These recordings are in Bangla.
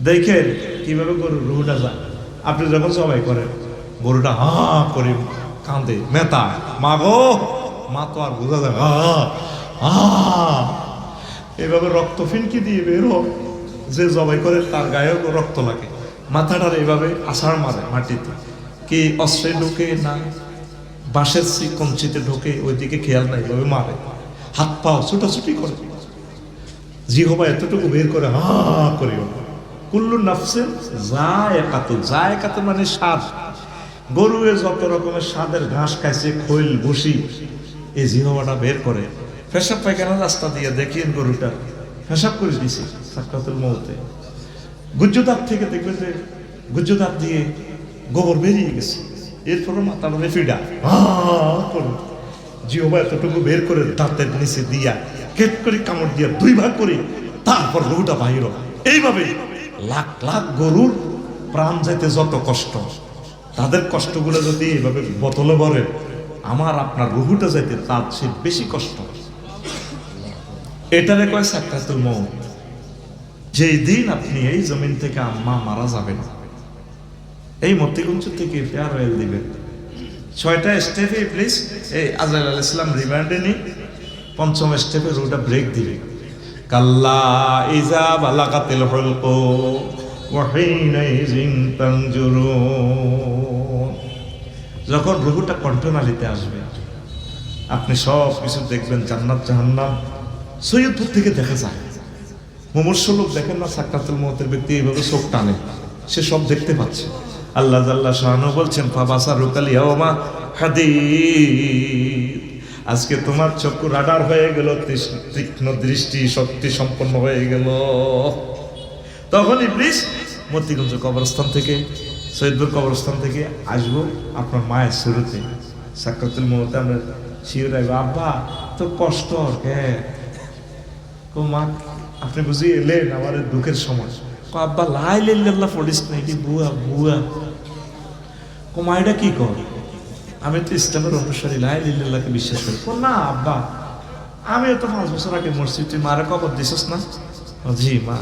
দেখেন কিভাবে গরুর রুহুটা যায়। আপনি যখন সবাই করেন গরুটা হা করে কাঁদে, মেতায়, মা গো, মা তো আর বোঝা যায় এভাবে রক্ত ফিনকি দিয়ে বের হোক। যে জবাই করে তার গায়েও রক্ত লাগে, মাথাটার এইভাবে আষাঢ় মারে মাটিতে, কি অস্ত্রে ঢোকে না বাঁশের কঞ্চিতে ঢোকে, ওইদিকে খেয়াল নাই, এইভাবে মারে, হাত পাও ছুটাছুটি করে, জিহবা এতটুকু বের করে হা করে। কুল্লু নাফসিন যায়কাতুন, যায়কাতুন মানে স্বাদ। গরুয়ে যত রকমের স্বাদের ঘাস খাইছে, খৈল ভুসি, এই জিহবাটা বের করে পেশাব পায়খানা রাস্তা দিয়ে দেখিয়েন গরুটা পেশাব করে দিছে সাকরাতুল মউতে। গুজ্জুদাঁত থেকে দেখবেন যে গুজ্জুদাঁত দিয়ে গোবর বেরিয়ে গেছে, এরপরে মাথার রেফিডা করে জিহবা এতটুকু বের করে দাঁতের নিচে দিয়া কেট করে কামড় দিয়া দুই ভাগ করে তারপর গরুটা বাহির। এইভাবে লাখ লাখ গরুর প্রাণ যাইতে যত কষ্ট, তাদের কষ্টগুলো যদি এইভাবে বোতলে ভরে, আমার আপনার রুহুটা যাইতে তার চেয়ে বেশি কষ্ট। এটারে কয় সাকরাতুল মউত। যেই দিন আপনি এই জমিন থেকে আম্মা মারা যাবেন, এই মতিগঞ্জ থেকে ফেয়ারওয়েল দিবেন, 6টা স্টেপে প্লিজ এই আজরাইল আলাইহিস সালাম রিমান্ডে নি, 5ম স্টেপে রুহুটা ব্রেক দিবে। কাল্লা ইজা বালাগাতিল হুলকুম ওয়া হিনাইযিন তানজুরুন। যখন রুহুটা কণ্ঠনালীতে আসবে, আপনি সব কিছু দেখবেন, জান্নাত জাহান্নাম সৈয়দপুর থেকে দেখা যায়। মুমূর্ষু লোক দেখেন না, সাকরাতুল মউতের ব্যক্তি এইভাবে চোখ টানে, সে সব দেখতে পাচ্ছে। আল্লাহ জাল্লা শাআনু বলছেন ফাবাসারুকাল ইয়াওমা হাদীদ, আজকে তোমার চক্ষু রাডার হয়ে গেল, তীক্ষ্ণ দৃষ্টি শক্তি সম্পন্ন হয়ে গেল। তখন ইবলিস মতিগঞ্জ কবরস্থান থেকে, সৈয়দপুর কবরস্থান থেকে আসবো আপনার মায়ের শুরুতে সাকরাতুল মউতে। আমরা শিউরাইব, আব্বা তো কষ্ট, হ্যাঁ মা আপনি বুঝি এলেন আমার দুঃখের সময়। আব্বা লা ইলাহা ইল্লাল্লাহ পড়িস নাকি, বুয়া বুয়া মাইটা কি কর, আমি তো ইসলামের অনুসারী, লা ইলাহা ইল্লাল্লাহকে বিশ্বাস করি। না আব্বা, আমিও তো 5 বছর আগে মরছি, তুই মারে কবর দিছস না? জি মা।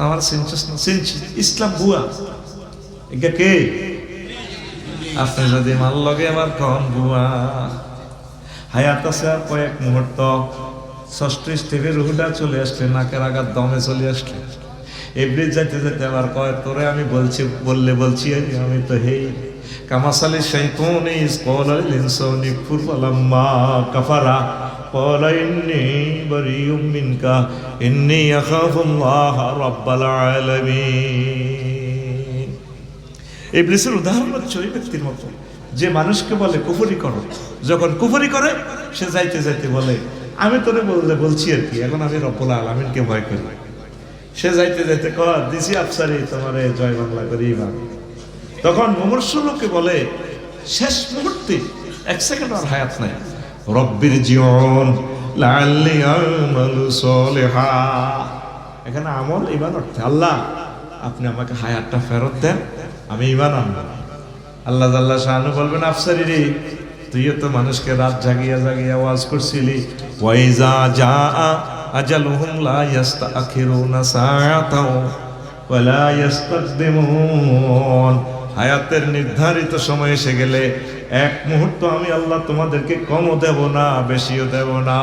আমার চিনছিস না? চিনছি। ইসলাম বুয়া এটা কে? আপনি যদি মাল লগে আমার কন বুয়া। হায়াত আছে আর কয়েক মুহূর্ত, 6ষ্ঠ স্টেপে রুহুটা চলে আসলে, নাকের আঘাত দমে চলে আসলে, ইবলিস যাইতে যাইতে আবার কয় তোরে আমি বলছি আমি তো হেই কামাসালি শাইতানি ইস ক্বালা লিল ইনসানি কুফর ফালাম্মা কাফারা ক্বালা ইন্নী বারিউম মিনকা ইন্নী আখাফুল্লাহ রাব্বাল আলামিন। ইবলিসের উদাহরণ হচ্ছে ওই ব্যক্তির মতো যে মানুষকে বলে কুফরি করো, যখন কুফরি করে সে যাইতে যাইতে বলে আমি তোরে বলছি আর কি, এখন আমি রব্বুল আলামিনকে ভয় করি। সে যাইতে যাইতে কর দিছি আফসারি তোমারে জয় বাংলা করি। তখন মুমূর্ষু লোকে বলে শেষ মুহূর্তে 1 সেকেন্ড আর হায়াত নাই, রব্বির জিউন লাআল্লি আমালু সলিহা। এখানে আমল ঈমান অর্থে আল্লাহ আপনি আমাকে হায়াতটা ফেরত দেন, আমি ঈমান আনবো। আল্লাহ জাল্লা শাআনু বলবেন আফসারি রে, তুইও তো মানুষকে রাত জাগিয়া জাগিয়া ওয়াজ করছিলি, ওয়াইজা জাআ আজালুহুম লা ইস্তাখিরুনা সাআতাও ওয়া লা ইস্তাকদিমুন। হায়াতের নির্ধারিত সময় এসে গেলে 1 মুহূর্ত আমি আল্লাহ তোমাদেরকে কমও দেব না, বেশিও দেব না।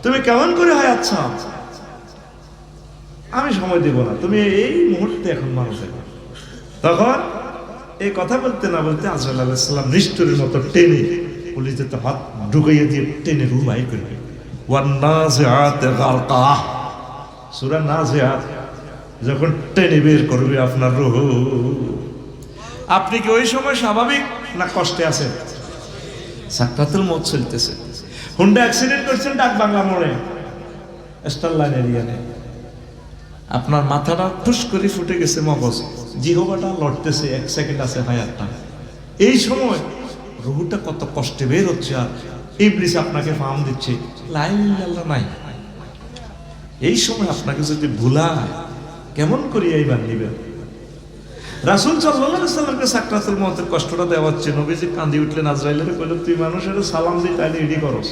তুমি কেমন করে হায়াত চাও, আমি সময় দেব না, তুমি এই মুহূর্তে এখন মারা যাবে। তখন এই কথা বলতে না বলতে আজরাইল আলাইহিস সালাম নিষ্ঠুরের মতো টেনে পুলিশে হাত ঢুকাইয়ে দিয়ে টেনে রূহ বাহির করবে। ওয়ান্নাজিআতি গারকা, সূরা নাজিআত যখন টেনে বের করবে আপনার রূহ, আপনি কি ওই সময় স্বাভাবিক না কষ্টে আছেন? সাকরাতুল মউত চলতেছে। হুন্ডা অ্যাক্সিডেন্ট করছেন ডাক বাংলা মোড়ে, স্টার লাইন এরিয়ানে, আপনার মাথাটা ঠুস করে ফুটে গেছে মগজ, জিহবাটা লড়তেছে, 1 সেকেন্ড আছে হায়াতটা। এই সময় রুহুটা কত কষ্টে বের হচ্ছে, আর ইবলিস আপনাকে ফার্ম দিচ্ছে লা ইলাহা ইল্লাল্লাহ নাই। এই সময় আপনাকে যদি ভুলায় কেমন করিয়া ঈমান নিবেন? রাসূল সাল্লাল্লাহু আলাইহি ওয়াসাল্লামকে সাকরাতুল মউতের কষ্টটা দেওয়া হচ্ছে, নবীজি কাঁদি উঠলেন, আজরাইলের কইল তুই মানুষের সালাম দিই তাইলে এডি করস।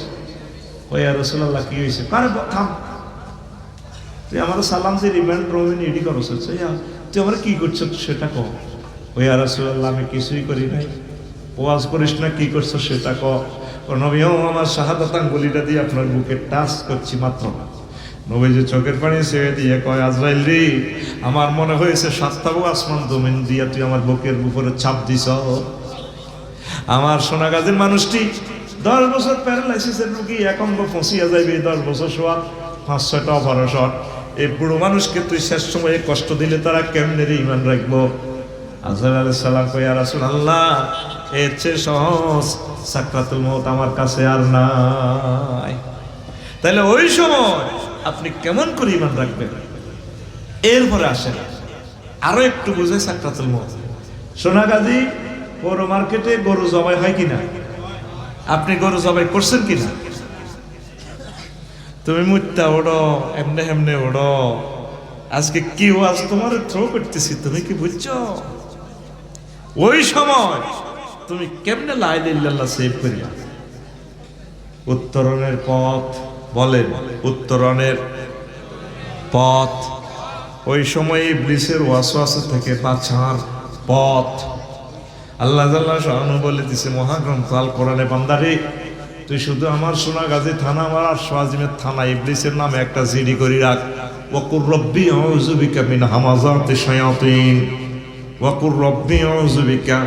ওই ইয়া রাসূলুল্লাহ কি হইছে? কারে থাম, তুই আমার সালাম যে রিমান্ড রবিন এডি করছ, তুই আমার কি করছ সেটা কও। ওই আর রাসূলুল্লাহ আমি কিছুই করি নাই। ওয়াজ করিস না, কি করছো সেটা কও। নবীও আমার শাহাদাত আঙ্গুলিটা দিয়ে আপনার বুকে টাচ করছি মাত্র। নবীজি চোখের পানি ছেড়ে দিয়ে কয়, আজরাইল রে, আমার মনে হয়েছে সাতটাও আসমান জমিন দিয়া তুই আমার বুকের উপরে ছাপ দিছ। আমার সোনাগাজীর মানুষটি 10 বছর প্যারালাইসিসের রুগী, এক অঙ্গ ফসিয়া যাইবে, 10 বছর শোয়া, 5-6টা অপারেশন। এই বুড়ো মানুষকে তুই শেষ সময়ে কষ্ট দিলে তারা কেমনে ঈমান রাখবো? আজরাইল আলাইহিস সালাম কয়, ইয়া রাসূলুল্লাহ, এর চেয়ে সহজ সাকরাতুল মউত আমার কাছে আর নাই। তাহলে ওই সময় আপনি কেমন করে ঈমান রাখবেন? এরপরে আসেন আরো একটু বুঝে সাকরাতুল মউত। সোনাগাজী পৌর মার্কেটে গরু জবাই হয় কিনা? আপনি গরু জবাই করছেন কিনা? তুমি মুত্তা ওড়ো, এমনে এমনে ওড়ো, আজকে কি ওয়াজ তোমার থ্রো করতেছি, তুমি কি বুঝছো? ওই সময় তুমি কেমনে লা ইলাহা ইল্লাল্লাহ সেভ করিয়া? উত্তরণের পথ বলেন, উত্তরণের পথ। ওই সময় ইবলিসের ওয়াসওয়াসা থেকে বাঁচার পথ আল্লাহ জাল্লা শাআনহু বলে দিছে মহাগ্রন্থ আল কোরআনে, বান্দারে তুই শুধু আমার সোনাগাজী থানা, আমার আরশ-ও-আজিমের থানা ইবলিসের নামে একটা জিডি করি রাখ। ওয়াকুর রব্বি আউযু বিকা মিন হামাযাতিশ শায়াতিন, ওয়াকুর রব্বি আউযু বিকা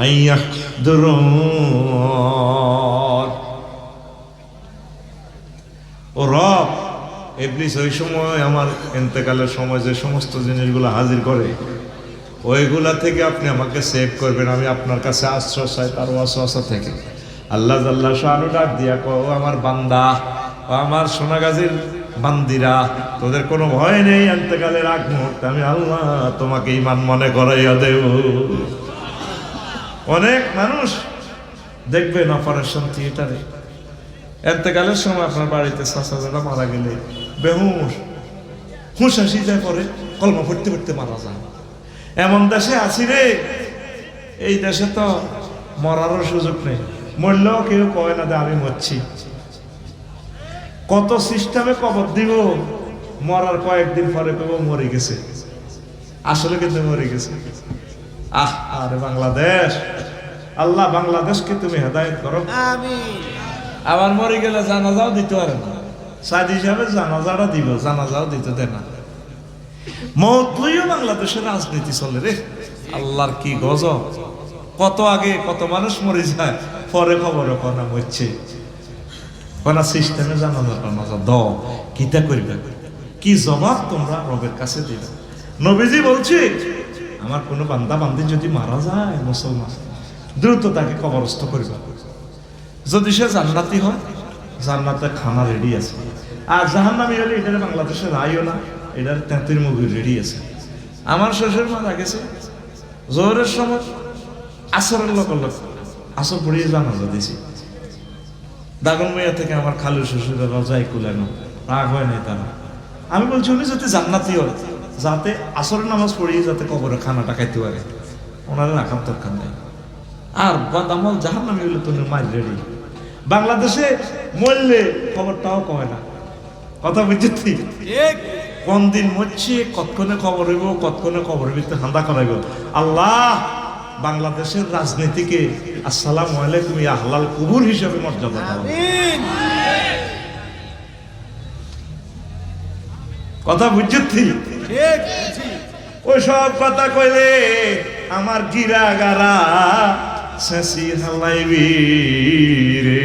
আন ইয়াহদুরুন। ও রব, ইবলিস ওই সময় আমার ইন্তেকালের সময় যে সমস্ত জিনিসগুলো হাজির করে, ওইগুলা থেকে আপনি আমাকে সেভ করবেন। আমি আপনার কাছে আশ্রয় চাই তার ওয়াসওয়াসা থেকে। আল্লাহ জাল্লা শাআনহু ডাক দিয়া কও, আমার বান্দা, আমার সোনাগাজীর বান্দিরা, তোদের কোনো ভয় নেই। ইন্তেকালের আগ মুহূর্তে আমি আল্লাহ তোমাকে ঈমান মনে করাইয়া দেব। অনেক মানুষ দেখবেন অপারেশন থিয়েটারে, ইন্তেকালের সময় আপনার বাড়িতে চাচারা মারা গেলে বেহুশ, হুঁশ হাসি যায়, পরে কলমা পড়তে পড়তে মারা যায়। এমন দেশে আছি রে, এই দেশে তো মরারও সুযোগ নেই। মরলেও কেউ কয় না যে আমি মরছি। কত সিস্টেমে কবর দিব, মরার কয়েকদিন পরে কেউ মরে গেছে, আসলে কিন্তু মরে গেছে। আরে বাংলাদেশ, আল্লাহ বাংলাদেশকে তুমি হেদায়েত করো, আমিন। আবার মরে গেলে জানাজাও দিতে পারে না, সাদ হিসাবে জানাজাটা দিব, জানাজাও দিতে দেয় না। মৌত লইও বাংলাদেশের রাজনীতি চলে রে, আল্লাহর কি গজব। কত আগে কত মানুষ মরে যায়, পরে খবরে কনা মরছে, কনা সিস্টেমে জানাজা দাও, কিতা করবে? কি জবাব তোমরা রবের কাছে দিবে? নবীজি বলছে, আমার কোনো বান্দা বান্দি যদি মারা যায় মুসলমান, দ্রুত তাকে কবরস্থ করবে। যদি সে জান্নাতি হয়, জান্নাতে খানা রেডি আছে। আর জাহান্নামী হলে এটার বাংলাদেশে রায়ও না, এটার তেঁতুর মুভি রেডি আছে। আমার শ্বশুর মারা গেছে জোহরের সময়, আসরের লোক আসর পড়িয়ে জানাজা দিয়েছি। দাগনমিয়া থেকে আমার খালু শ্বশুরের রজাই কুলানো, রাগ হয় নাই তারা। আমি বলছি উনি যাতে জান্নাতি হয়, যাতে আসরের নামাজ পড়িয়ে যাতে কবরে খানাটা খাইতে পারে, ওনারা রাখার দরকার নেই। আর বাদামল জাহান্নামী হলে তুমি মার রেডি। বাংলাদেশে মরলে খবরটাও কয় না, কথা বুঝছি? কোন দিন মরছে, কতক্ষণে খবর হইব, কতক্ষণে খবর হইতে হান্দা করাইব। আল্লাহ বাংলাদেশের রাজনীতিকে আসসালামু আলাইকুম ইয়া হালাল কুবুর হিসেবে মর্যাদা দাও, আমিন। কথা বুঝছি? ওই সব কথা কইলে আমার গিরা গারা শেষি হালাইবি রে।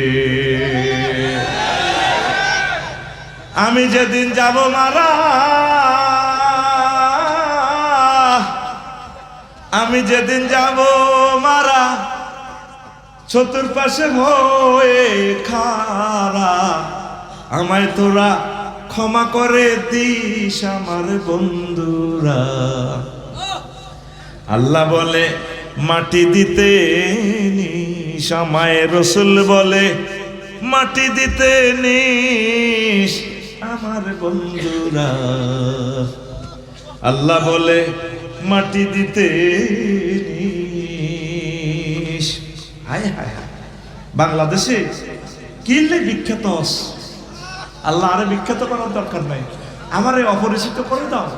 আমি যেদিন যাব মারা, আমি যেদিন যাব মারা, চতুর্পাশে হয়ে খারা, আমায় তোরা ক্ষমা করে দিস আমার বন্ধুরা। আল্লাহ বলে মাটি দিতে নিস, আমায় রসুল বলে মাটি দিতে নিস আমার বন্ধুরা। আল্লাহ বলে মাটি দিতে নিস। হায় হায় হায়, বাংলাদেশে কিনলে বিখ্যাত, আল্লাহ আরে বিখ্যাত করার দরকার নাই। আমারে অপরিচিত করে দাও,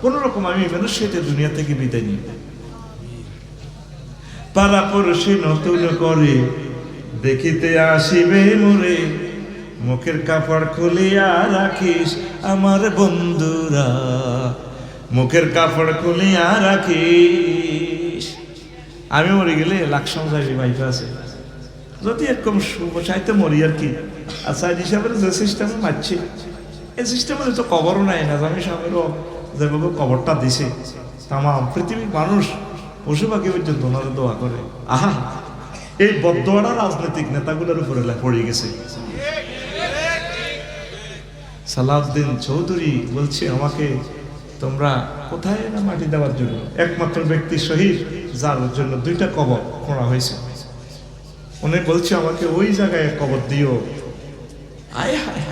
কোন রকম আমি মানুষ সেটা দুনিয়া থেকে বিদায় নিই। পাড়া পড়শি নতুন করে দেখিতে আসিবে মোরে, মুখের কাপড় খুলিয়া রাখিস আমার বন্ধুরা, মুখের কাপড় খুলিয়া রাখিস। আমি মরে গেলে লাকসাম যাইবে ভাইফা আছে, যদি এরকম চাইতে মরি আর কি। আচ্ছা হিসাবে যে সিস্টেমে মারছি, এই সিস্টেমে তো কবরও নাই না, আমি সাহেবেরও যেভাবে কবরটা দিছে তাম পৃথিবীর মানুষ পশু পাখি পর্যন্ত ওনারা দোয়া করে। আহা, এই বদদোয়াটা রাজনৈতিক নেতাগুলোর উপরে পড়ে গেছে। সালাউদ্দিন চৌধুরী বলছে আমাকে, তোমরা কোথায় না মাটি দেওয়ার জন্য, একমাত্র ব্যক্তি শহীদ যার জন্য 2টা কবর খোঁড়া হয়েছে, উনি বলছে আমাকে ওই জায়গায় কবর দিও। আয় হায়,